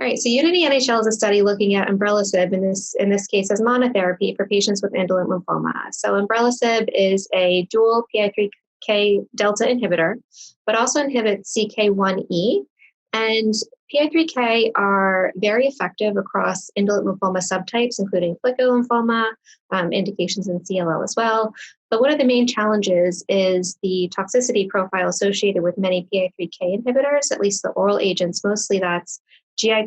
All right, so Unity-NHL is a study looking at umbralisib in this case as monotherapy for patients with indolent lymphoma. So umbralisib is a dual PI3K delta inhibitor, but also inhibits CK1E. And PI3K are very effective across indolent lymphoma subtypes, including follicular lymphoma, indications in CLL as well. But one of the main challenges is the toxicity profile associated with many PI3K inhibitors, at least the oral agents. Mostly that's GI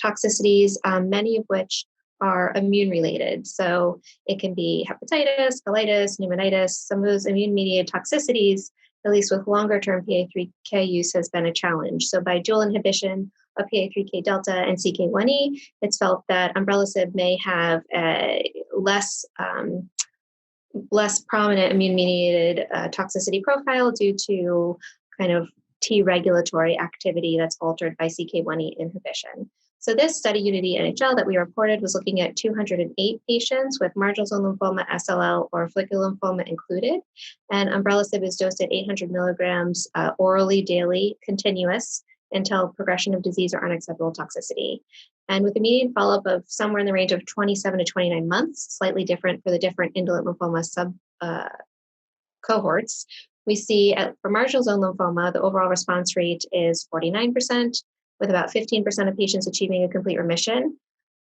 toxicities, many of which are immune related. So it can be hepatitis, colitis, pneumonitis. Some of those immune mediated toxicities, at least with longer term PI3K use, has been a challenge. So by dual inhibition of PI3K delta and CK1E, it's felt that umbralisib may have a less prominent immune mediated toxicity profile due to kind of T regulatory activity that's altered by CK1E inhibition. So this study, Unity-NHL, that we reported was looking at 208 patients with marginal zone lymphoma, SLL, or follicular lymphoma included. And umbralisib is dosed at 800 milligrams orally daily, continuous, until progression of disease or unacceptable toxicity. And with a median follow-up of somewhere in the range of 27 to 29 months, slightly different for the different indolent lymphoma sub cohorts, we see for marginal zone lymphoma, the overall response rate is 49%, with about 15% of patients achieving a complete remission.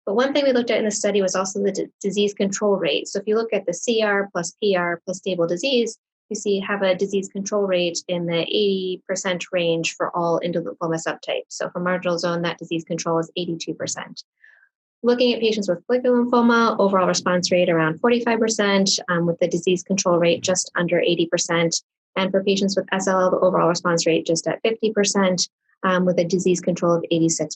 But one thing we looked at in the study was also the disease control rate. So if you look at the CR plus PR plus stable disease, you have a disease control rate in the 80% range for all indolent lymphoma subtypes. So for marginal zone, that disease control is 82%. Looking at patients with follicular lymphoma, overall response rate around 45%, with the disease control rate just under 80%. And for patients with SLL, the overall response rate just at 50%, with a disease control of 86%.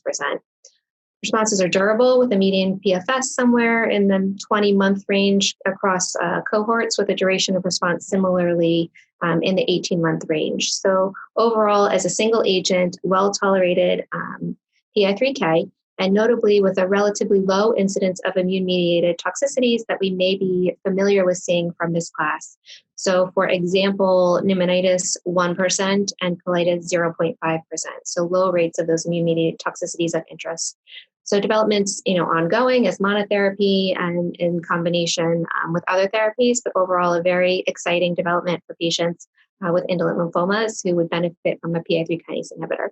Responses are durable with a median PFS somewhere in the 20-month range across cohorts, with a duration of response similarly in the 18-month range. So overall, as a single agent, well-tolerated PI3K, and notably with a relatively low incidence of immune-mediated toxicities that we may be familiar with seeing from this class. So for example, pneumonitis 1% and colitis 0.5%. So low rates of those immune-mediated toxicities of interest. So development's ongoing as monotherapy and in combination with other therapies, but overall a very exciting development for patients with indolent lymphomas who would benefit from a PI3 kinase inhibitor.